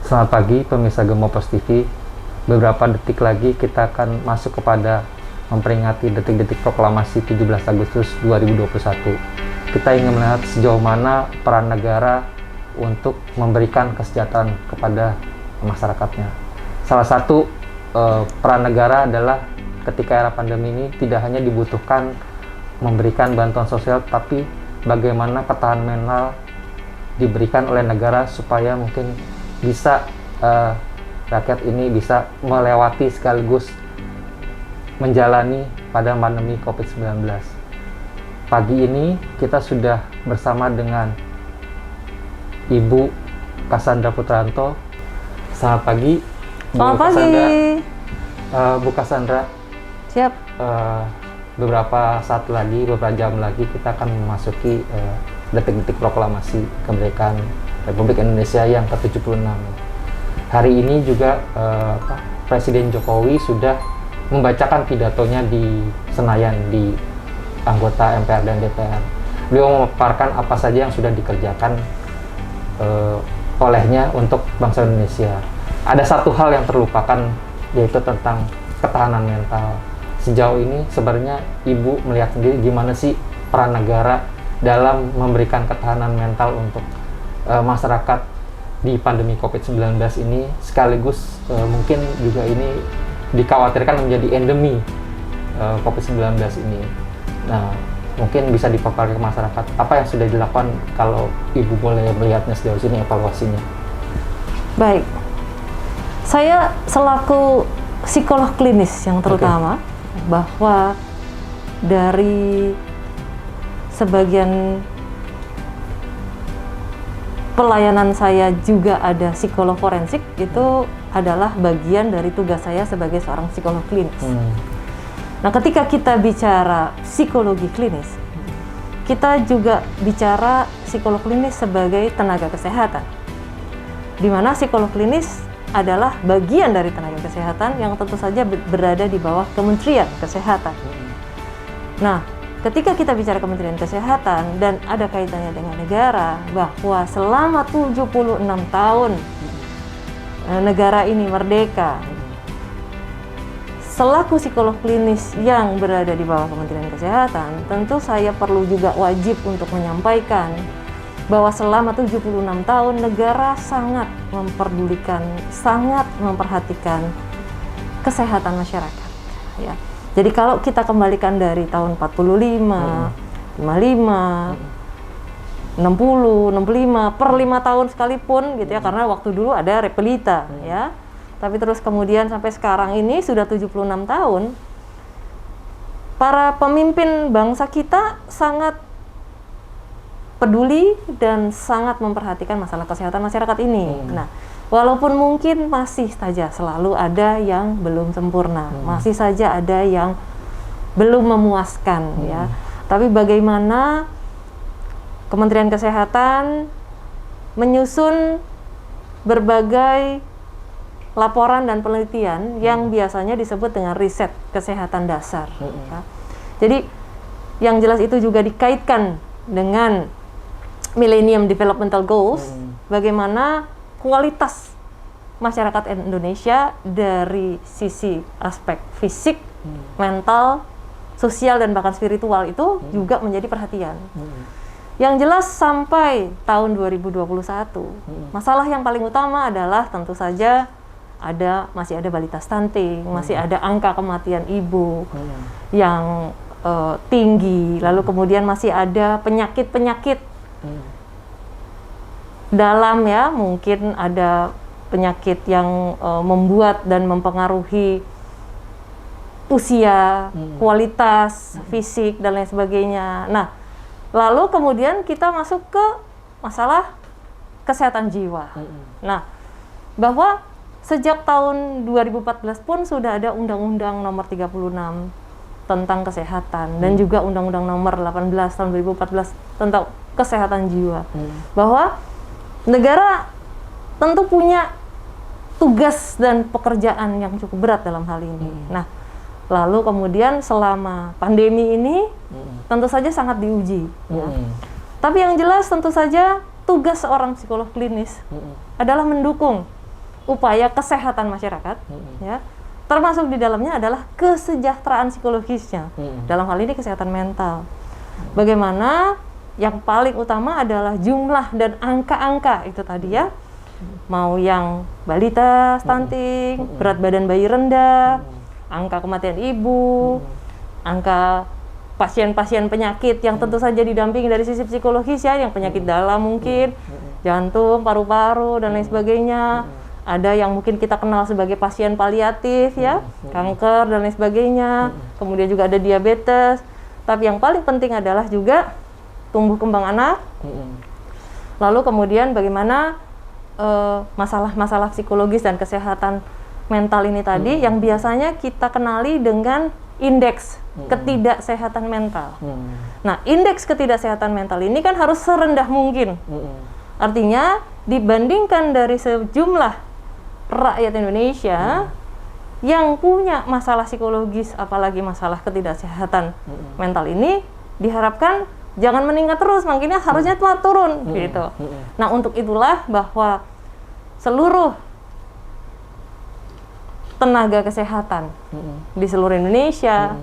Selamat pagi pemirsa Gemopos TV. Beberapa detik lagi kita akan masuk kepada memperingati detik-detik proklamasi 17 Agustus 2021. Kita ingin melihat sejauh mana peran negara untuk memberikan kesejahteraan kepada masyarakatnya. Salah satu peran negara adalah ketika era pandemi ini tidak hanya dibutuhkan memberikan bantuan sosial, tapi bagaimana ketahanan mental diberikan oleh negara supaya mungkin bisa rakyat ini bisa melewati sekaligus menjalani pada pandemi COVID-19. Pagi ini kita sudah bersama dengan Ibu Cassandra Putranto. Selamat pagi, Bu Cassandra. Bu Cassandra. Siap. Beberapa saat lagi, beberapa jam lagi kita akan memasuki detik-detik proklamasi kemerdekaan Republik Indonesia yang ke-76. Hari ini juga Presiden Jokowi sudah membacakan pidatonya di Senayan di anggota MPR dan DPR. Beliau memaparkan apa saja yang sudah dikerjakan olehnya untuk bangsa Indonesia. Ada satu hal yang terlupakan, yaitu tentang ketahanan mental. Sejauh ini sebenarnya Ibu melihat sendiri gimana sih peran negara dalam memberikan ketahanan mental untuk masyarakat di pandemi COVID-19 ini, sekaligus mungkin juga ini dikhawatirkan menjadi endemi COVID-19 ini. Nah, mungkin bisa dipaparkan ke masyarakat apa yang sudah dilakukan, kalau Ibu boleh melihatnya sejauh sini, evaluasinya. Baik, saya selaku psikolog klinis yang terutama, bahwa dari sebagian pelayanan saya juga ada psikolog forensik, itu adalah bagian dari tugas saya sebagai seorang psikolog klinis. Nah, ketika kita bicara psikologi klinis, kita juga bicara psikolog klinis sebagai tenaga kesehatan, di mana psikolog klinis adalah bagian dari tenaga kesehatan yang tentu saja berada di bawah Kementerian Kesehatan. Nah, ketika kita bicara Kementerian Kesehatan dan ada kaitannya dengan negara, bahwa selama 76 tahun negara ini merdeka, selaku psikolog klinis yang berada di bawah Kementerian Kesehatan, tentu saya perlu juga wajib untuk menyampaikan bahwa selama 76 tahun negara sangat memperdulikan, sangat memperhatikan kesehatan masyarakat. Ya. Jadi kalau kita kembalikan dari tahun 45, 55, 60, 65, per 5 tahun sekalipun gitu ya, karena waktu dulu ada Repelita ya. Tapi terus kemudian sampai sekarang ini sudah 76 tahun, para pemimpin bangsa kita sangat peduli dan sangat memperhatikan masalah kesehatan masyarakat ini. Nah, walaupun mungkin masih saja selalu ada yang belum sempurna, masih saja ada yang belum memuaskan ya. Tapi bagaimana Kementerian Kesehatan menyusun berbagai laporan dan penelitian yang biasanya disebut dengan riset kesehatan dasar. Ya. Jadi yang jelas itu juga dikaitkan dengan Millennium Developmental Goals, bagaimana kualitas masyarakat Indonesia dari sisi aspek fisik, mental, sosial, dan bahkan spiritual itu juga menjadi perhatian. Yang jelas sampai tahun 2021, masalah yang paling utama adalah tentu saja masih ada balita stunting, masih ada angka kematian ibu yang tinggi, lalu kemudian masih ada penyakit-penyakit dalam ya, mungkin ada penyakit yang membuat dan mempengaruhi usia, kualitas fisik dan lain sebagainya. Nah, lalu kemudian kita masuk ke masalah kesehatan jiwa. Nah, bahwa sejak tahun 2014 pun sudah ada Undang-Undang Nomor 36 tentang kesehatan dan juga Undang-Undang Nomor 18 tahun 2014 tentang kesehatan jiwa. Bahwa negara tentu punya tugas dan pekerjaan yang cukup berat dalam hal ini. Nah, lalu kemudian selama pandemi ini tentu saja sangat diuji. Ya. Tapi yang jelas tentu saja tugas seorang psikolog klinis adalah mendukung upaya kesehatan masyarakat, ya, termasuk di dalamnya adalah kesejahteraan psikologisnya. Dalam hal ini kesehatan mental. Bagaimana yang paling utama adalah jumlah dan angka-angka itu tadi ya, mau yang balita stunting, berat badan bayi rendah, angka kematian ibu, angka pasien-pasien penyakit yang tentu saja didampingi dari sisi psikologis ya, yang penyakit dalam mungkin, jantung, paru-paru, dan lain sebagainya. Ada yang mungkin kita kenal sebagai pasien paliatif ya, kanker dan lain sebagainya. Kemudian juga ada diabetes. Tapi yang paling penting adalah juga tumbuh kembang anak. Lalu kemudian bagaimana masalah-masalah psikologis dan kesehatan mental ini tadi yang biasanya kita kenali dengan indeks ketidaksehatan mental. Nah, indeks ketidaksehatan mental ini kan harus serendah mungkin. Artinya dibandingkan dari sejumlah rakyat Indonesia yang punya masalah psikologis, apalagi masalah ketidaksehatan mental ini, diharapkan jangan meningkat terus, makanya harusnya telah turun gitu. Nah, untuk itulah bahwa seluruh tenaga kesehatan di seluruh Indonesia,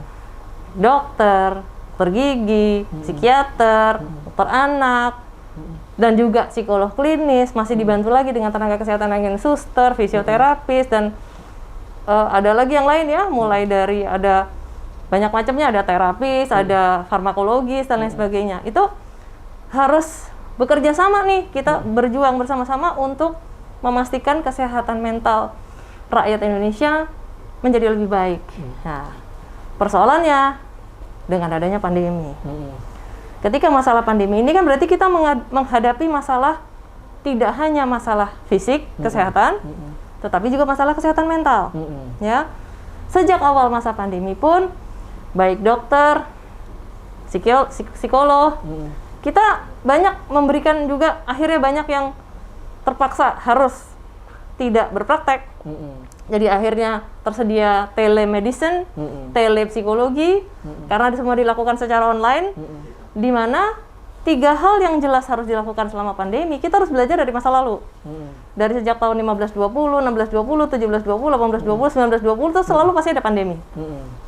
dokter, gigi, psikiater, dokter anak, dan juga psikolog klinis, masih dibantu lagi dengan tenaga kesehatan yang suster, fisioterapis, dan ada lagi yang lain ya, mulai dari ada banyak macamnya, ada terapis, ada farmakologis, dan lain sebagainya. Itu harus bekerja sama nih, kita berjuang bersama-sama untuk memastikan kesehatan mental rakyat Indonesia menjadi lebih baik. Nah, persoalannya dengan adanya pandemi. Ketika masalah pandemi ini kan berarti kita menghadapi masalah tidak hanya masalah fisik, kesehatan, tetapi juga masalah kesehatan mental. Ya, sejak awal masa pandemi pun, baik dokter, psikolog, kita banyak memberikan juga, akhirnya banyak yang terpaksa harus tidak berpraktek. Jadi akhirnya tersedia telemedicine, telepsikologi, karena semua dilakukan secara online, di mana 3 hal yang jelas harus dilakukan selama pandemi. Kita harus belajar dari masa lalu. Dari sejak tahun 1520, 1620, 1720, 1820, 1920 itu selalu pasti ada pandemi.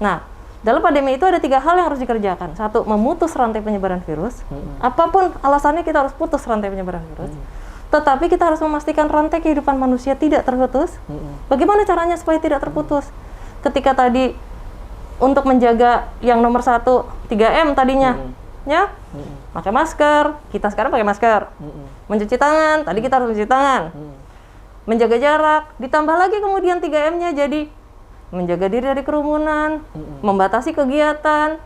Nah, dalam pandemi itu ada 3 hal yang harus dikerjakan. 1, memutus rantai penyebaran virus. Apapun alasannya kita harus putus rantai penyebaran virus. Tetapi kita harus memastikan rantai kehidupan manusia tidak terputus. Bagaimana caranya supaya tidak terputus? Ketika tadi untuk menjaga yang nomor 1, 3M tadinya, ya, pakai masker, kita sekarang pakai masker. Mencuci tangan, tadi kita harus mencuci tangan. Menjaga jarak, ditambah lagi kemudian 3M-nya jadi menjaga diri dari kerumunan, membatasi kegiatan,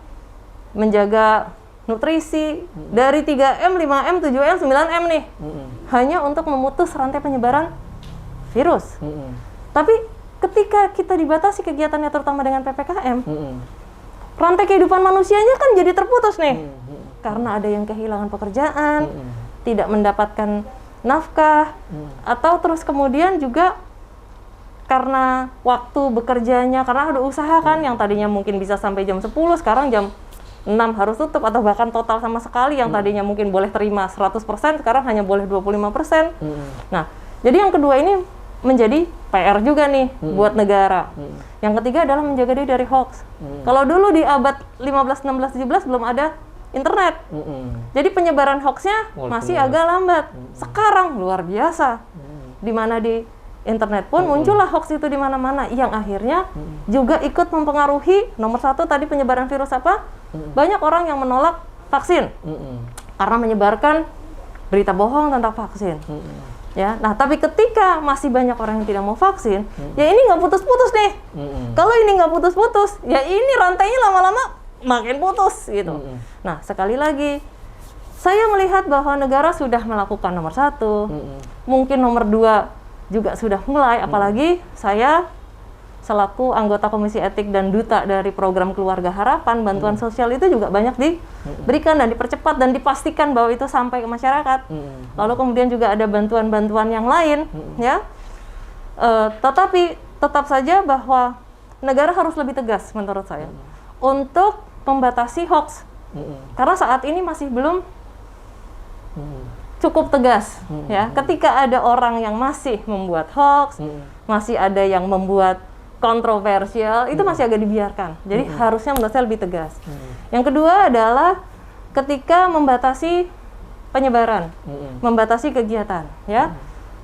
menjaga nutrisi, dari 3M, 5M, 7M, 9M nih. Hanya untuk memutus rantai penyebaran virus. Tapi ketika kita dibatasi kegiatannya terutama dengan PPKM, rantai kehidupan manusianya kan jadi terputus nih. Karena ada yang kehilangan pekerjaan, tidak mendapatkan nafkah, atau terus kemudian juga karena waktu bekerjanya, karena ada usaha kan yang tadinya mungkin bisa sampai jam 10, sekarang jam 6 harus tutup, atau bahkan total sama sekali, yang tadinya mungkin boleh terima 100%, sekarang hanya boleh 25%. Nah, jadi yang kedua ini menjadi PR juga nih buat negara. Yang ketiga adalah menjaga diri dari hoax. Kalau dulu di abad 15, 16, 17 belum ada internet. Jadi penyebaran hoaxnya masih agak lambat. Sekarang luar biasa. Di mana di internet pun muncullah hoax itu di mana-mana, yang akhirnya juga ikut mempengaruhi nomor 1 tadi penyebaran virus apa? Banyak orang yang menolak vaksin karena menyebarkan berita bohong tentang vaksin. Ya, nah tapi ketika masih banyak orang yang tidak mau vaksin, ya ini nggak putus-putus nih. Kalau ini nggak putus-putus, ya ini rantainya lama-lama makin putus gitu. Nah, sekali lagi saya melihat bahwa negara sudah melakukan nomor 1, mungkin nomor 2 juga sudah mulai, apalagi saya selaku anggota Komisi Etik dan Duta dari program Keluarga Harapan, bantuan sosial itu juga banyak diberikan dan dipercepat dan dipastikan bahwa itu sampai ke masyarakat. Lalu kemudian juga ada bantuan-bantuan yang lain, ya. Tetapi tetap saja bahwa negara harus lebih tegas menurut saya untuk membatasi hoax, karena saat ini masih belum cukup tegas ya. Ketika ada orang yang masih membuat hoax, masih ada yang membuat kontroversial, itu masih agak dibiarkan. Jadi harusnya menurut saya lebih tegas. Yang kedua adalah ketika membatasi penyebaran, membatasi kegiatan ya.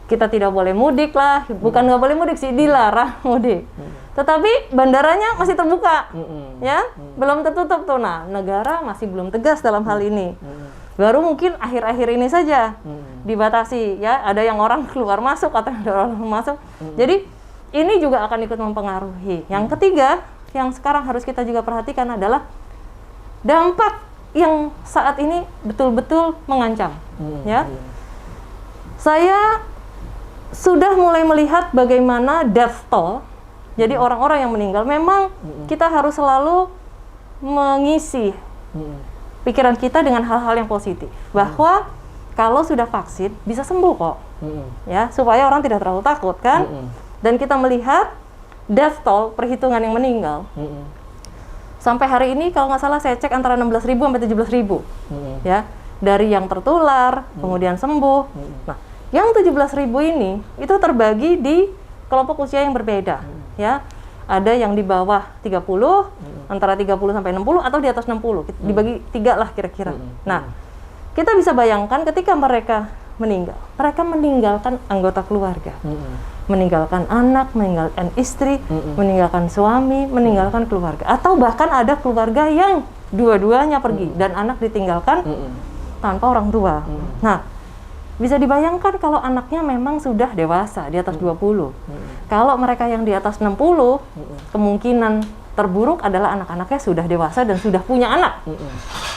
Kita tidak boleh mudik lah, bukan nggak boleh mudik sih, dilarang mudik. Tetapi bandaranya masih terbuka, ya, belum tertutup tuh. Nah, negara masih belum tegas dalam hal ini. Baru mungkin akhir-akhir ini saja dibatasi, ya. Ada yang orang keluar masuk atau ada orang masuk. Jadi ini juga akan ikut mempengaruhi. Yang ketiga, yang sekarang harus kita juga perhatikan adalah dampak yang saat ini betul-betul mengancam, ya. Saya sudah mulai melihat bagaimana death toll, jadi orang-orang yang meninggal. Memang kita harus selalu mengisi pikiran kita dengan hal-hal yang positif, bahwa kalau sudah vaksin bisa sembuh kok, ya, supaya orang tidak terlalu takut kan. Dan kita melihat death toll, perhitungan yang meninggal, sampai hari ini kalau nggak salah saya cek antara 16.000 sampai 17.000, ya, dari yang tertular kemudian sembuh. Nah, yang 17.000 ini itu terbagi di kelompok usia yang berbeda, ya. Ada yang di bawah 30, antara 30 sampai 60, atau di atas 60. Dibagi 3 lah kira-kira. Nah, kita bisa bayangkan ketika mereka meninggal, mereka meninggalkan anggota keluarga, meninggalkan anak, meninggalkan istri, meninggalkan suami, meninggalkan keluarga, atau bahkan ada keluarga yang dua-duanya pergi dan anak ditinggalkan tanpa orang tua. Nah, bisa dibayangkan kalau anaknya memang sudah dewasa, di atas 20. Kalau mereka yang di atas 60, kemungkinan terburuk adalah anak-anaknya sudah dewasa dan sudah punya anak.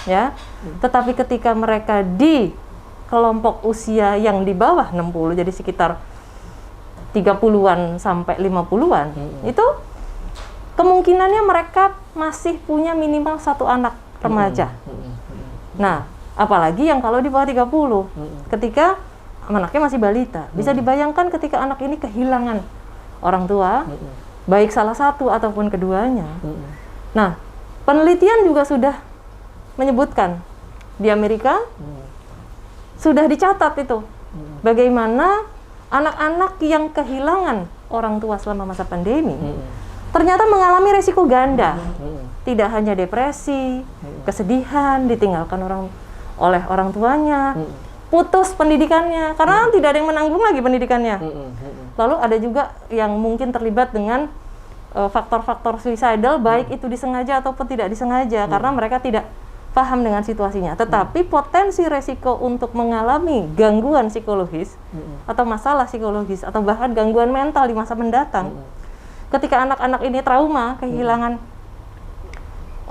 Ya. Tetapi ketika mereka di kelompok usia yang di bawah 60, jadi sekitar 30-an sampai 50-an, itu kemungkinannya mereka masih punya minimal 1 anak remaja. Nah, apalagi yang kalau di bawah 30, ketika anaknya masih balita, bisa dibayangkan ketika anak ini kehilangan orang tua, baik salah satu ataupun keduanya. Nah, penelitian juga sudah menyebutkan di Amerika sudah dicatat itu bagaimana anak-anak yang kehilangan orang tua selama masa pandemi ternyata mengalami resiko ganda, tidak hanya depresi, kesedihan, ditinggalkan oleh orang tuanya, putus pendidikannya karena tidak ada yang menanggung lagi pendidikannya. Lalu ada juga yang mungkin terlibat dengan faktor-faktor suicidal, baik itu disengaja ataupun tidak disengaja, karena mereka tidak paham dengan situasinya. Tetapi potensi resiko untuk mengalami gangguan psikologis atau masalah psikologis atau bahkan gangguan mental di masa mendatang, ketika anak-anak ini trauma kehilangan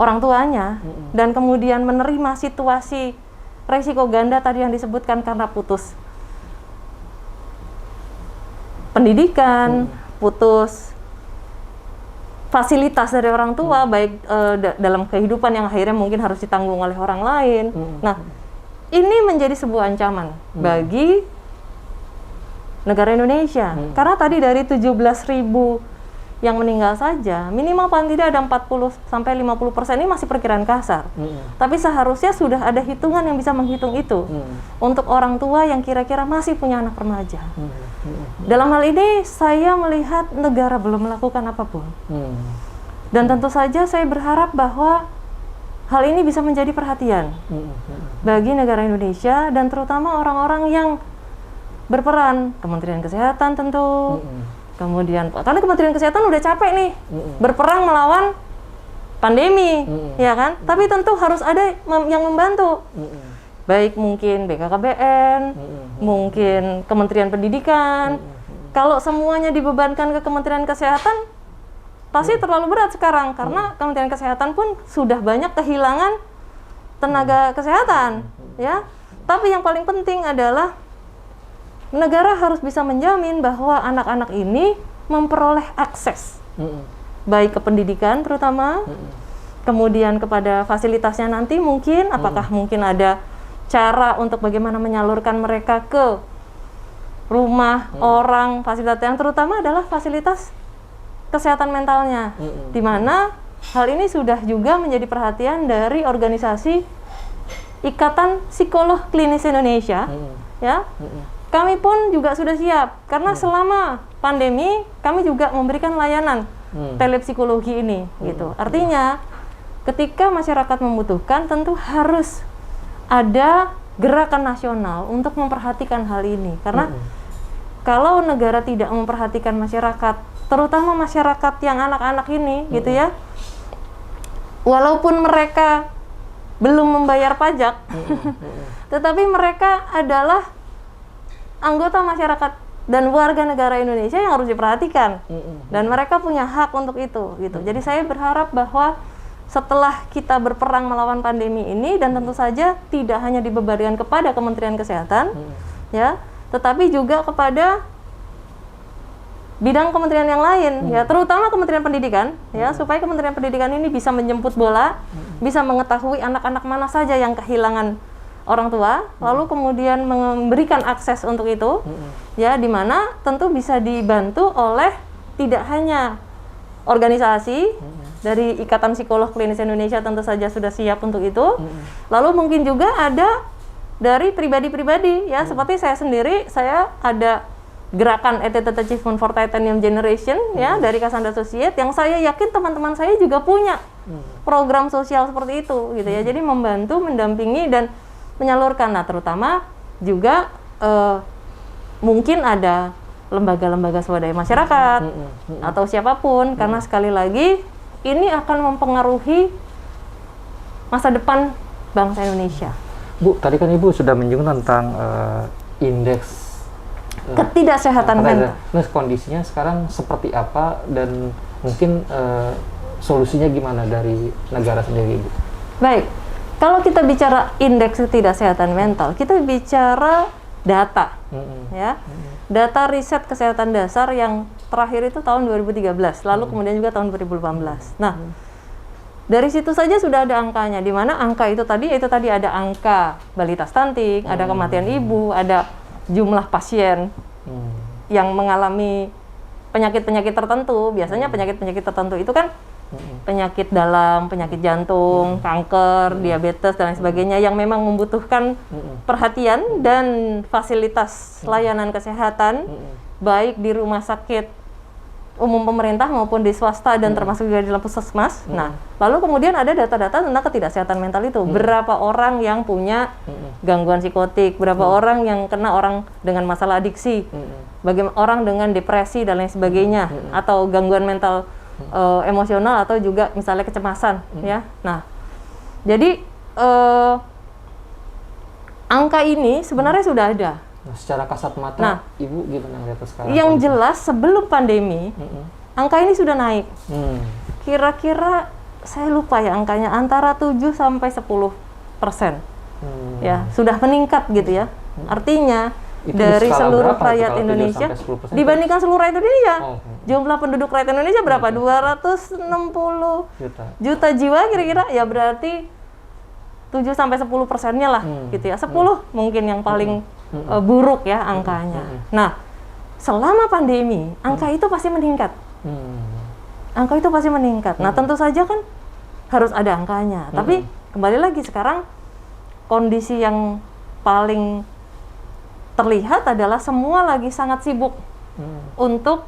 orang tuanya dan kemudian menerima situasi resiko ganda tadi yang disebutkan karena putus pendidikan, putus fasilitas dari orang tua, baik dalam kehidupan yang akhirnya mungkin harus ditanggung oleh orang lain. Nah, ini menjadi sebuah ancaman bagi negara Indonesia. Karena tadi dari 17.000 yang meninggal saja, minimal paling tidak ada 40-50% ini masih perkiraan kasar. Tapi seharusnya sudah ada hitungan yang bisa menghitung itu untuk orang tua yang kira-kira masih punya anak remaja. Dalam hal ini saya melihat negara belum melakukan apapun. Dan tentu saja saya berharap bahwa hal ini bisa menjadi perhatian bagi negara Indonesia dan terutama orang-orang yang berperan, Kementerian Kesehatan tentu. Kemudian, karena Kementerian Kesehatan udah capek nih berperang melawan pandemi, ya kan? Tapi tentu harus ada yang membantu, baik mungkin BKKBN, mungkin Kementerian Pendidikan. Kalau semuanya dibebankan ke Kementerian Kesehatan, pasti terlalu berat sekarang, karena Kementerian Kesehatan pun sudah banyak kehilangan tenaga kesehatan, ya. Tapi yang paling penting adalah negara harus bisa menjamin bahwa anak-anak ini memperoleh akses baik ke pendidikan terutama, kemudian kepada fasilitasnya nanti mungkin, apakah mungkin ada cara untuk bagaimana menyalurkan mereka ke rumah orang, fasilitas yang terutama adalah fasilitas kesehatan mentalnya, di mana hal ini sudah juga menjadi perhatian dari organisasi Ikatan Psikolog Klinis Indonesia, ya. Kami pun juga sudah siap karena selama pandemi kami juga memberikan layanan telepsikologi ini gitu. Artinya ketika masyarakat membutuhkan tentu harus ada gerakan nasional untuk memperhatikan hal ini karena kalau negara tidak memperhatikan masyarakat, terutama masyarakat yang anak-anak ini gitu ya, walaupun mereka belum membayar pajak, tetapi mereka adalah anggota masyarakat dan warga negara Indonesia yang harus diperhatikan, dan mereka punya hak untuk itu gitu. Jadi saya berharap bahwa setelah kita berperang melawan pandemi ini, dan tentu saja tidak hanya dibebankan kepada Kementerian Kesehatan, ya, tetapi juga kepada bidang kementerian yang lain, ya, terutama Kementerian Pendidikan, ya, supaya Kementerian Pendidikan ini bisa menjemput bola, bisa mengetahui anak-anak mana saja yang kehilangan orang tua, lalu kemudian memberikan akses untuk itu, ya, di mana tentu bisa dibantu oleh tidak hanya organisasi dari Ikatan Psikolog Klinis Indonesia tentu saja sudah siap untuk itu, lalu mungkin juga ada dari pribadi-pribadi, ya, seperti saya sendiri, saya ada gerakan Attitude Achievement for Titanium Generation, ya, dari Cassandra Associates, yang saya yakin teman-teman saya juga punya program sosial seperti itu, gitu ya. Jadi membantu, mendampingi dan menyalurkan. Nah, terutama juga mungkin ada lembaga-lembaga swadaya masyarakat atau siapapun, karena sekali lagi ini akan mempengaruhi masa depan bangsa Indonesia. Bu, tadi kan Ibu sudah menyinggung tentang indeks ketidaksehatan mental. Nah, kondisinya sekarang seperti apa dan mungkin solusinya gimana dari negara sendiri, Ibu? Baik, kalau kita bicara indeks ketidaksehatan mental, kita bicara data, ya, data riset kesehatan dasar yang terakhir itu tahun 2013, lalu kemudian juga tahun 2018. Nah, dari situ saja sudah ada angkanya, di mana angka itu tadi ada angka balita stunting, ada kematian ibu, ada jumlah pasien yang mengalami penyakit-penyakit tertentu. Biasanya penyakit-penyakit tertentu itu kan penyakit dalam, penyakit jantung, kanker, diabetes, dan lain sebagainya yang memang membutuhkan perhatian dan fasilitas layanan kesehatan, baik di rumah sakit umum pemerintah maupun di swasta dan termasuk juga di puskesmas. Nah, lalu kemudian ada data-data tentang ketidaksehatan mental itu. Berapa orang yang punya gangguan psikotik, berapa orang yang kena orang dengan masalah adiksi, bagaimana orang dengan depresi dan lain sebagainya, atau gangguan mental emosional atau juga misalnya kecemasan, ya. Nah, jadi angka ini sebenarnya sudah ada. Nah, secara kasat mata, Ibu gimana melihat sekarang? Yang jelas sebelum pandemi, angka ini sudah naik. Kira-kira saya lupa ya angkanya, antara 7 sampai 10%. Ya, sudah meningkat gitu ya. Artinya itu dari seluruh rakyat Indonesia dibandingkan seluruh rakyat Indonesia. Jumlah penduduk rakyat Indonesia berapa? 260 juta jiwa kira-kira, ya berarti 7 sampai 10%-nya lah gitu ya. 10 mungkin yang paling buruk ya angkanya. Nah, selama pandemi angka itu pasti meningkat. Angka itu pasti meningkat. Nah, tentu saja kan harus ada angkanya. Tapi kembali lagi sekarang kondisi yang paling terlihat adalah semua lagi sangat sibuk untuk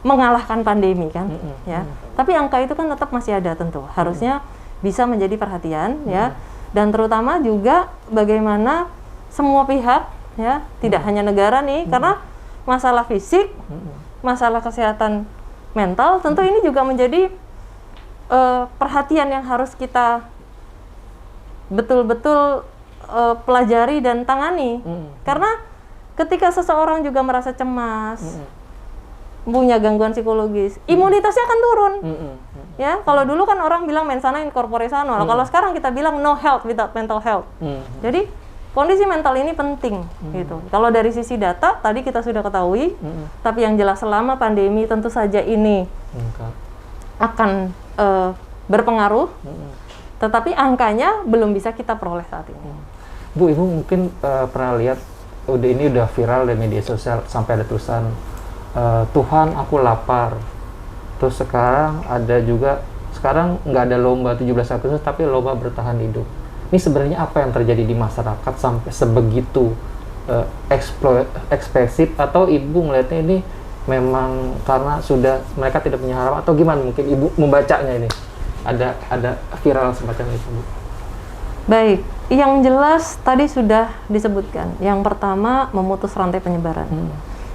mengalahkan pandemi kan, ya. Tapi angka itu kan tetap masih ada tentu. Harusnya bisa menjadi perhatian, ya. Dan terutama juga bagaimana semua pihak, ya, tidak hanya negara nih, karena masalah fisik, masalah kesehatan mental, tentu ini juga menjadi perhatian yang harus kita betul-betul pelajari dan tangani. Karena ketika seseorang juga merasa cemas, punya gangguan psikologis, imunitasnya akan turun. Ya, kalau dulu kan orang bilang mens sana in corpore sano. Kalau sekarang kita bilang no health without mental health. Jadi kondisi mental ini penting gitu. Kalau dari sisi data tadi kita sudah ketahui, tapi yang jelas selama pandemi tentu saja ini akan berpengaruh. Tetapi angkanya belum bisa kita peroleh saat ini. Bu, Ibu mungkin pernah lihat ini udah viral di media sosial sampai ada tulisan Tuhan aku lapar. Terus sekarang ada juga, sekarang nggak ada lomba 17 Agustus tapi lomba bertahan hidup. Ini sebenarnya apa yang terjadi di masyarakat sampai sebegitu ekspresif, atau ibu ngelihatnya ini memang karena sudah mereka tidak punya harapan, atau gimana mungkin ibu membacanya ini ada viral semacam itu, Bu? Baik, yang jelas tadi sudah disebutkan. Yang pertama, memutus rantai penyebaran.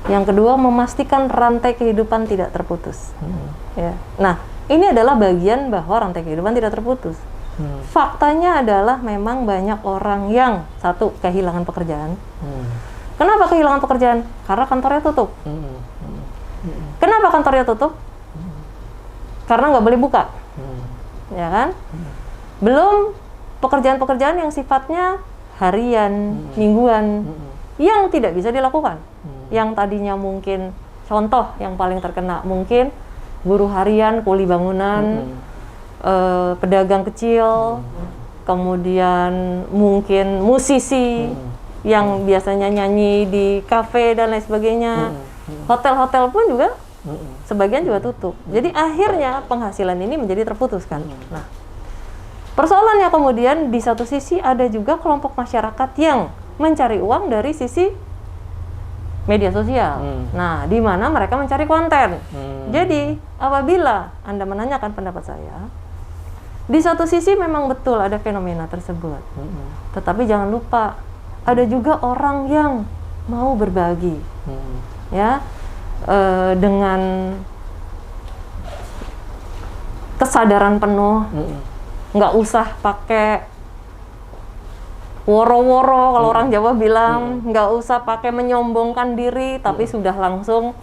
Yang kedua, memastikan rantai kehidupan tidak terputus. Ya. Nah, ini adalah bagian bahwa rantai kehidupan tidak terputus. Faktanya adalah memang banyak orang yang satu, kehilangan pekerjaan. Kenapa kehilangan pekerjaan? Karena kantornya tutup. Kenapa kantornya tutup? Karena nggak boleh buka. Ya kan? Belum pekerjaan-pekerjaan yang sifatnya harian, mingguan, yang tidak bisa dilakukan. Yang tadinya mungkin, contoh yang paling terkena mungkin buruh harian, kuli bangunan, pedagang kecil, kemudian mungkin musisi yang biasanya nyanyi di kafe dan lain sebagainya. Hotel-hotel pun juga sebagian juga tutup. Jadi akhirnya penghasilan ini menjadi terputus kan. Nah, persoalannya kemudian di satu sisi ada juga kelompok masyarakat yang mencari uang dari sisi media sosial. Nah, di mana mereka mencari konten. Jadi, apabila Anda menanyakan pendapat saya, di satu sisi memang betul ada fenomena tersebut. Tetapi jangan lupa, ada juga orang yang mau berbagi. Ya, dengan kesadaran penuh, nggak usah pakai woro-woro kalau orang Jawa bilang, nggak usah pakai menyombongkan diri, tapi sudah langsung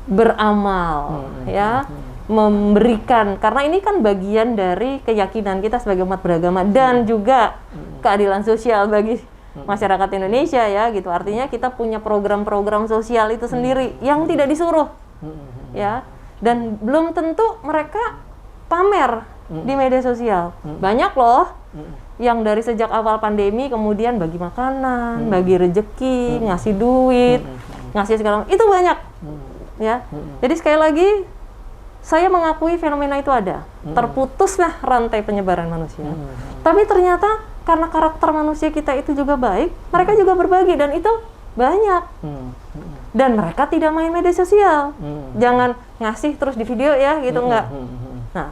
beramal, ya, memberikan, karena ini kan bagian dari keyakinan kita sebagai umat beragama dan juga keadilan sosial bagi masyarakat Indonesia, ya, gitu. Artinya kita punya program-program sosial itu sendiri yang tidak disuruh, ya, dan belum tentu mereka pamer di media sosial. Banyak loh yang dari sejak awal pandemi kemudian bagi makanan, bagi rezeki, ngasih duit, ngasih segala, itu banyak, ya. Jadi sekali lagi saya mengakui fenomena itu ada, terputuslah rantai penyebaran manusia. Tapi ternyata karena karakter manusia kita itu juga baik, mereka juga berbagi dan itu banyak. Dan mereka tidak main media sosial. Jangan ngasih terus di video ya, gitu, enggak. Nah,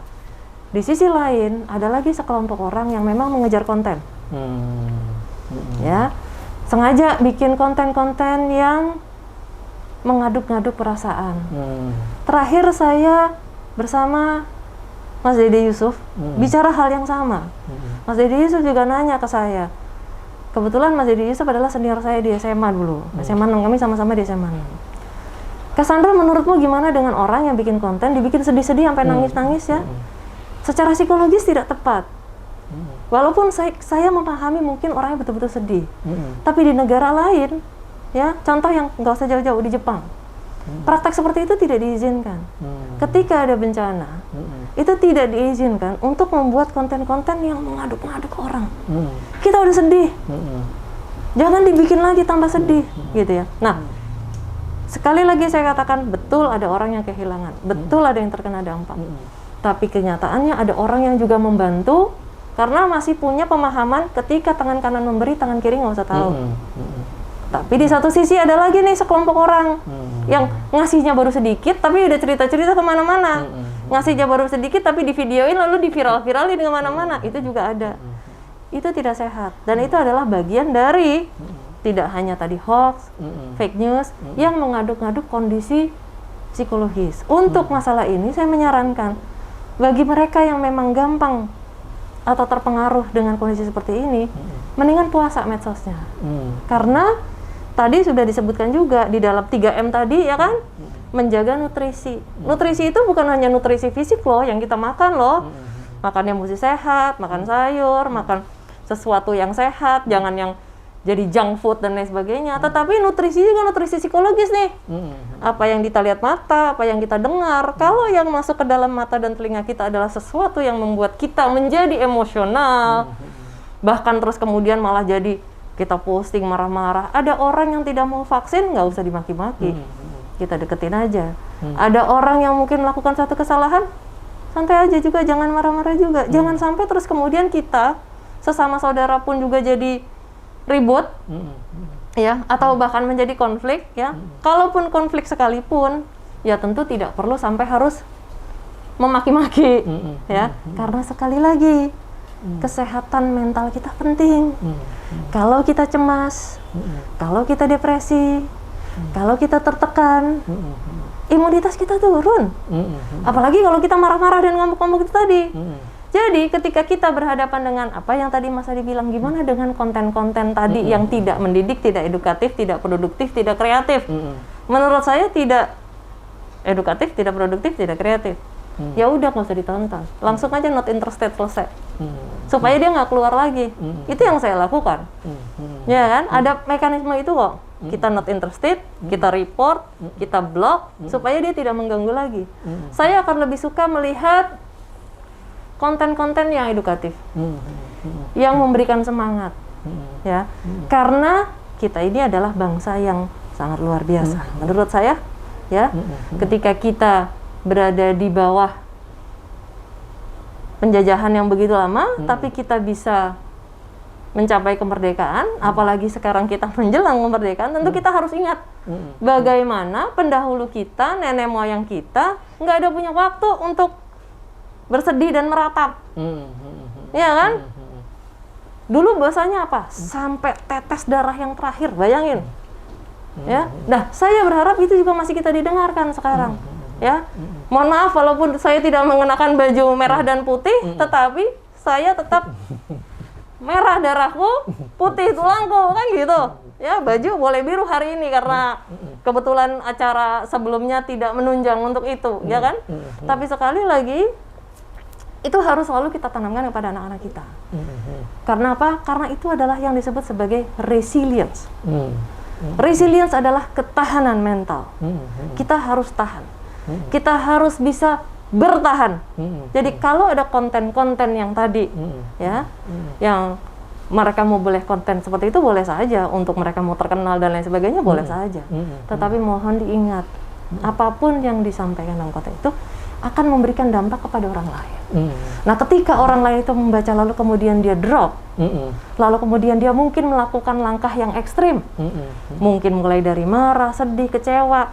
di sisi lain ada lagi sekelompok orang yang memang mengejar konten. Ya, sengaja bikin konten-konten yang mengaduk-ngaduk perasaan. Terakhir saya bersama Mas Dede Yusuf bicara hal yang sama. Mas Dede Yusuf juga nanya ke saya. Kebetulan Mas Dede Yusuf adalah senior saya di SMA dulu. SMA 6, kami sama-sama di SMA 6. Cassandra, menurutmu gimana dengan orang yang bikin konten, dibikin sedih-sedih sampai nangis-nangis, ya? Secara psikologis tidak tepat. Walaupun saya memahami mungkin orangnya betul-betul sedih. Tapi di negara lain, ya, contoh yang nggak usah jauh-jauh, di Jepang, praktek seperti itu tidak diizinkan. Ketika ada bencana, itu tidak diizinkan untuk membuat konten-konten yang mengaduk-ngaduk orang. Kita udah sedih, jangan dibikin lagi tambah sedih, gitu ya. Nah, sekali lagi saya katakan, betul ada orang yang kehilangan, betul ada yang terkena dampak. Tapi kenyataannya ada orang yang juga membantu karena masih punya pemahaman ketika tangan kanan memberi, tangan kiri nggak usah tahu. Tapi di satu sisi ada lagi nih sekelompok orang yang ngasihnya baru sedikit, tapi udah cerita-cerita kemana-mana. Ngasihnya baru sedikit, tapi di videoin lalu di-viral-viralin kemana-mana. Itu juga ada. Itu tidak sehat. Dan itu adalah bagian dari tidak hanya tadi hoax, fake news, yang mengaduk-ngaduk kondisi psikologis. Untuk masalah ini saya menyarankan, bagi mereka yang memang gampang atau terpengaruh dengan kondisi seperti ini, mendingan puasa medsosnya. Karena tadi sudah disebutkan juga di dalam 3M tadi, ya kan, menjaga nutrisi. Nutrisi itu bukan hanya nutrisi fisik loh yang kita makan loh. Makan yang mesti sehat, makan sayur, makan sesuatu yang sehat, jangan yang jadi junk food dan lain sebagainya. Tetapi nutrisi juga nutrisi psikologis nih. Apa yang kita lihat mata, apa yang kita dengar. Kalau yang masuk ke dalam mata dan telinga kita adalah sesuatu yang membuat kita menjadi emosional, bahkan terus kemudian malah jadi kita posting marah-marah. Ada orang yang tidak mau vaksin, nggak usah dimaki-maki. Kita deketin aja. Ada orang yang mungkin melakukan satu kesalahan, santai aja juga, jangan marah-marah juga. Jangan sampai terus kemudian kita sesama saudara pun juga jadi ribut, ya, atau bahkan menjadi konflik, ya. Kalaupun konflik sekalipun, ya tentu tidak perlu sampai harus memaki-maki, ya, karena sekali lagi kesehatan mental kita penting. Kalau kita cemas, kalau kita depresi, kalau kita tertekan, imunitas kita turun. Apalagi kalau kita marah-marah dan ngambek-ngambek itu tadi. Jadi ketika kita berhadapan dengan apa yang tadi Mas Adi bilang, gimana dengan konten-konten tadi yang tidak mendidik, tidak edukatif, tidak produktif, tidak kreatif? Menurut saya tidak edukatif, tidak produktif, tidak kreatif. Ya udah, nggak usah ditonton, langsung aja not interested, selesai. Supaya dia nggak keluar lagi. Itu yang saya lakukan. Ya kan, ada mekanisme itu kok. Kita not interested, kita report, kita block, supaya dia tidak mengganggu lagi. Saya akan lebih suka melihat konten-konten yang edukatif, yang memberikan semangat, ya. Karena kita ini adalah bangsa yang sangat luar biasa. Menurut saya, ya, ketika kita berada di bawah penjajahan yang begitu lama, tapi kita bisa mencapai kemerdekaan, apalagi sekarang kita menjelang kemerdekaan, tentu kita harus ingat bagaimana pendahulu kita, nenek moyang kita, nggak ada punya waktu untuk bersedih dan meratap, ya kan? Dulu bahasanya apa? Sampai tetes darah yang terakhir, bayangin, ya. Nah, saya berharap itu juga masih kita didengarkan sekarang. Ya, mohon maaf walaupun saya tidak mengenakan baju merah dan putih, tetapi saya tetap merah darahku, putih tulangku, kan gitu. Ya, baju boleh biru hari ini karena kebetulan acara sebelumnya tidak menunjang untuk itu, ya kan? Tapi sekali lagi, itu harus selalu kita tanamkan kepada anak-anak kita. Karena apa? Karena itu adalah yang disebut sebagai resilience. Resilience adalah ketahanan mental. Kita harus tahan. Kita harus bisa bertahan. Jadi kalau ada konten-konten yang tadi, ya, yang mereka mau boleh konten seperti itu boleh saja, untuk mereka mau terkenal dan lain sebagainya boleh saja. Tetapi mohon diingat, apapun yang disampaikan dalam konten itu akan memberikan dampak kepada orang lain. Nah, ketika orang lain itu membaca lalu kemudian dia drop, lalu kemudian dia mungkin melakukan langkah yang ekstrim, mungkin mulai dari marah, sedih, kecewa,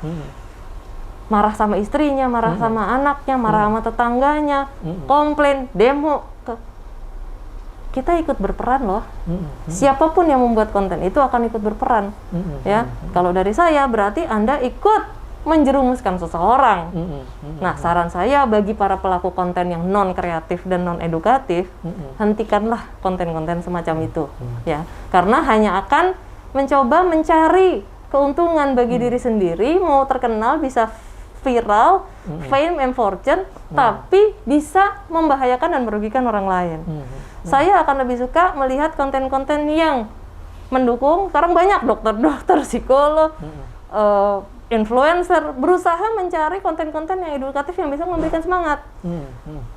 marah sama istrinya, marah sama anaknya, marah sama tetangganya, komplain, demo, kita ikut berperan loh. Siapapun yang membuat konten itu akan ikut berperan. Ya, kalau dari saya berarti Anda ikut menjerumuskan seseorang. Nah, saran saya bagi para pelaku konten yang non kreatif dan non edukatif, hentikanlah konten-konten semacam itu, ya, karena hanya akan mencoba mencari keuntungan bagi diri sendiri, mau terkenal, bisa viral, fame and fortune, tapi bisa membahayakan dan merugikan orang lain. Saya akan lebih suka melihat konten-konten yang mendukung. Sekarang banyak dokter-dokter, psikolog, influencer berusaha mencari konten-konten yang edukatif yang bisa memberikan semangat.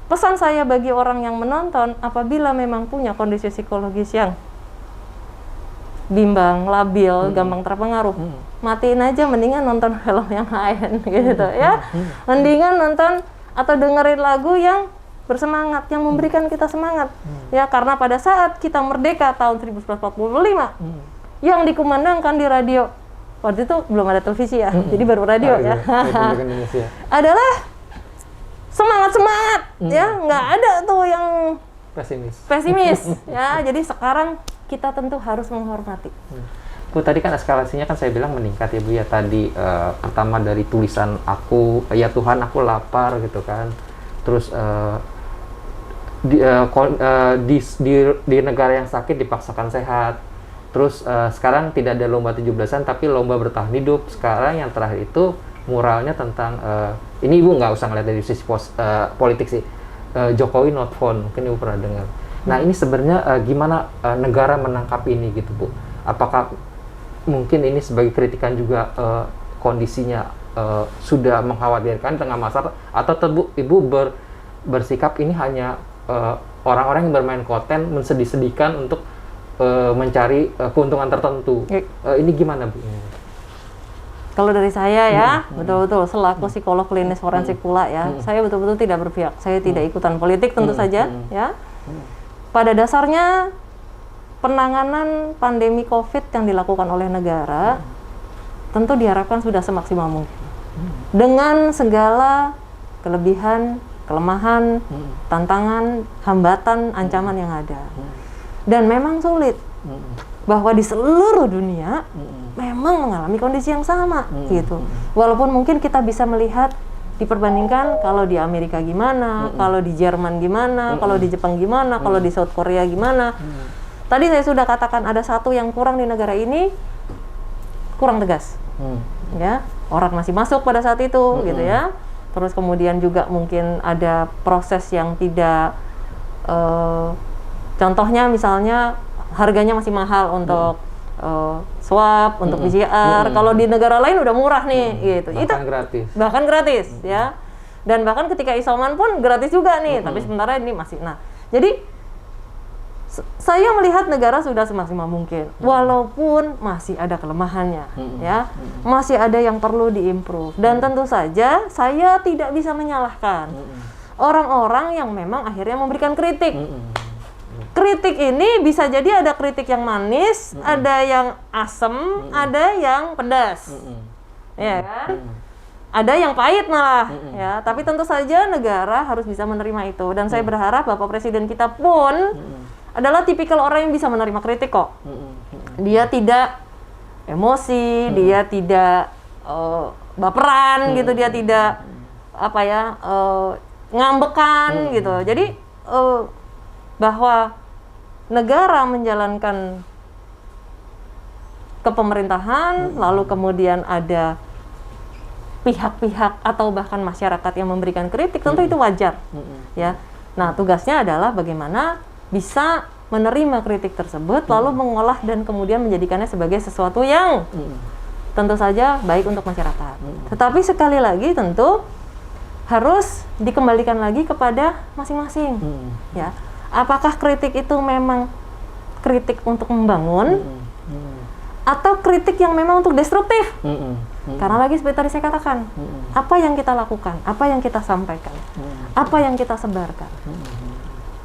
Pesan saya bagi orang yang menonton, apabila memang punya kondisi psikologis yang bimbang, labil, gampang terpengaruh, matiin aja, mendingan nonton film yang lain gitu, ya. Mendingan nonton atau dengerin lagu yang bersemangat, yang memberikan kita semangat, ya, karena pada saat kita merdeka tahun 1945, yang dikumandangkan di radio, waktu itu belum ada televisi ya, jadi baru radio, ya, adalah semangat-semangat, ya, nggak ada tuh yang pesimis, ya. Jadi sekarang kita tentu harus menghormati. Bu, tadi kan eskalasinya kan saya bilang meningkat ya Bu ya, tadi pertama dari tulisan aku, ya Tuhan aku lapar gitu kan, terus di negara yang sakit dipaksakan sehat, terus sekarang tidak ada lomba 17-an tapi lomba bertahan hidup. Sekarang yang terakhir itu muralnya tentang ini Ibu nggak usah ngeliat dari sisi politik sih, Jokowi not phone, mungkin Ibu pernah dengar. Nah, ini sebenarnya gimana negara menangkap ini gitu Bu? Apakah mungkin ini sebagai kritikan juga kondisinya sudah mengkhawatirkan tengah masa, atau Ibu bersikap ini hanya orang-orang yang bermain konten mensedih-sedihkan untuk mencari keuntungan tertentu? Ini gimana Bu? Kalau dari saya ya, betul-betul selaku psikolog klinis forensik pula ya, saya betul-betul tidak berpihak. Saya tidak ikutan politik tentu saja, ya. Pada dasarnya penanganan pandemi COVID yang dilakukan oleh negara tentu diharapkan sudah semaksimal mungkin. Dengan segala kelebihan, kelemahan, tantangan, hambatan, ancaman yang ada. Dan memang sulit bahwa di seluruh dunia memang mengalami kondisi yang sama gitu. Walaupun mungkin kita bisa melihat diperbandingkan kalau di Amerika gimana, kalau di Jerman gimana, kalau di Jepang gimana, kalau di South Korea gimana. Tadi saya sudah katakan ada satu yang kurang di negara ini, kurang tegas. Ya, orang masih masuk pada saat itu gitu ya. Terus kemudian juga mungkin ada proses yang tidak contohnya misalnya harganya masih mahal untuk swab, untuk PCR. Kalau di negara lain udah murah nih gitu. Bahkan gratis. Bahkan gratis ya. Dan bahkan ketika isoman pun gratis juga nih, tapi sementara ini masih. Nah, jadi saya melihat negara sudah semaksimal mungkin, walaupun masih ada kelemahannya, ya, masih ada yang perlu diimprove. Dan tentu saja saya tidak bisa menyalahkan orang-orang yang memang akhirnya memberikan kritik. Kritik ini bisa jadi ada kritik yang manis, ada yang asem, ada yang pedas, ya kan? Ada yang pahit malah, ya. Tapi tentu saja negara harus bisa menerima itu. Dan saya berharap Bapak Presiden kita pun adalah tipikal orang yang bisa menerima kritik kok. Dia tidak emosi, dia tidak baperan gitu, dia tidak ngambekan gitu. Jadi bahwa negara menjalankan kepemerintahan, lalu kemudian ada pihak-pihak atau bahkan masyarakat yang memberikan kritik, tentu itu wajar, ya. Nah, tugasnya adalah bagaimana bisa menerima kritik tersebut, lalu mengolah dan kemudian menjadikannya sebagai sesuatu yang tentu saja baik untuk masyarakat. Tetapi sekali lagi tentu harus dikembalikan lagi kepada masing-masing, ya. Apakah kritik itu memang kritik untuk membangun atau kritik yang memang untuk destruktif? Karena lagi seperti tadi saya katakan, apa yang kita lakukan, apa yang kita sampaikan, apa yang kita sebarkan,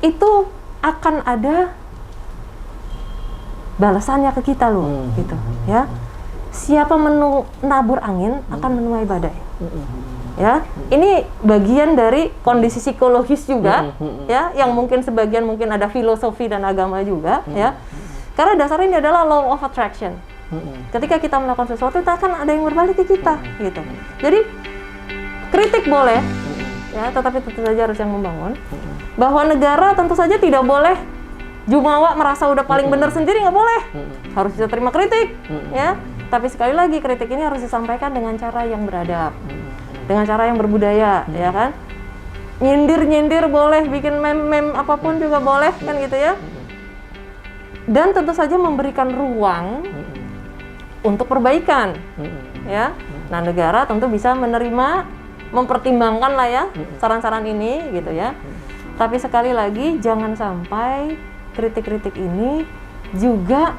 itu akan ada balasannya ke kita loh, gitu ya. Siapa menabur angin akan menuai badai. Ya, ini bagian dari kondisi psikologis juga, ya, yang mungkin sebagian mungkin ada filosofi dan agama juga, ya. Karena dasarnya ini adalah law of attraction. Ketika kita melakukan sesuatu, itu akan ada yang berbalik ke kita, gitu. Jadi kritik boleh, ya, tetapi tentu saja harus yang membangun. Bahwa negara tentu saja tidak boleh jumawa merasa udah paling benar sendiri, nggak boleh. Harus bisa terima kritik, ya. Tapi sekali lagi kritik ini harus disampaikan dengan cara yang beradab, dengan cara yang berbudaya, ya kan? Nyindir boleh, bikin meme apapun juga boleh, kan gitu ya. Dan tentu saja memberikan ruang untuk perbaikan, ya. Nah, negara tentu bisa menerima, mempertimbangkan lah ya saran-saran ini, gitu ya. Tapi sekali lagi jangan sampai kritik-kritik ini juga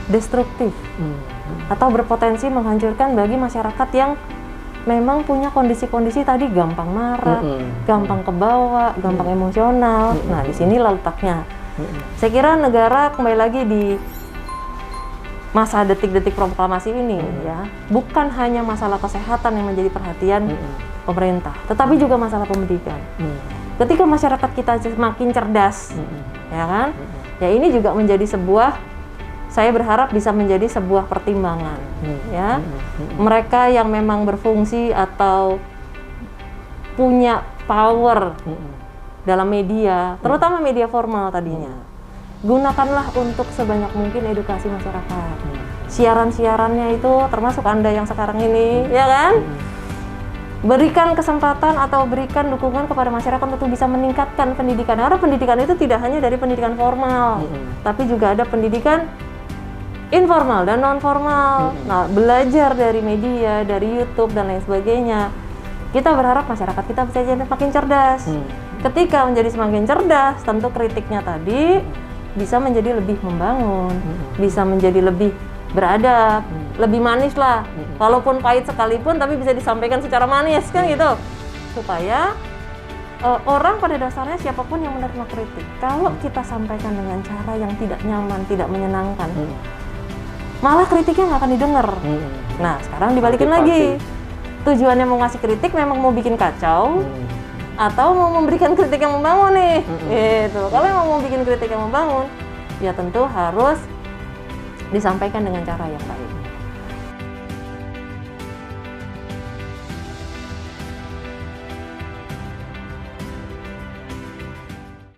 destruktif atau berpotensi menghancurkan bagi masyarakat yang memang punya kondisi-kondisi tadi gampang marah, gampang kebawa, gampang emosional. Nah, di sini letaknya. Saya kira negara kembali lagi di masa detik-detik proklamasi ini, ya, bukan hanya masalah kesehatan yang menjadi perhatian pemerintah, tetapi juga masalah pendidikan. Ketika masyarakat kita semakin cerdas, ya kan, ya ini juga menjadi sebuah, saya berharap bisa menjadi sebuah pertimbangan, ya. Mereka yang memang berfungsi atau punya power dalam media, terutama media formal tadinya, gunakanlah untuk sebanyak mungkin edukasi masyarakat. Siaran-siarannya itu termasuk Anda yang sekarang ini, ya kan? Berikan kesempatan atau berikan dukungan kepada masyarakat untuk bisa meningkatkan pendidikan. Karena pendidikan itu tidak hanya dari pendidikan formal, tapi juga ada pendidikan informal dan non formal. Nah, belajar dari media, dari YouTube dan lain sebagainya. Kita berharap masyarakat kita bisa jadi makin cerdas. Ketika menjadi semakin cerdas, tentu kritiknya tadi bisa menjadi lebih membangun, bisa menjadi lebih beradab, lebih manis lah. Walaupun pahit sekalipun, tapi bisa disampaikan secara manis, kan gitu. Supaya orang pada dasarnya siapapun yang menerima kritik, kalau kita sampaikan dengan cara yang tidak nyaman, tidak menyenangkan, malah kritiknya nggak akan didengar. Nah, sekarang dibalikin lagi. Tujuannya mau ngasih kritik memang mau bikin kacau, atau mau memberikan kritik yang membangun nih. Gitu. Kalau emang mau bikin kritik yang membangun, ya tentu harus disampaikan dengan cara yang baik.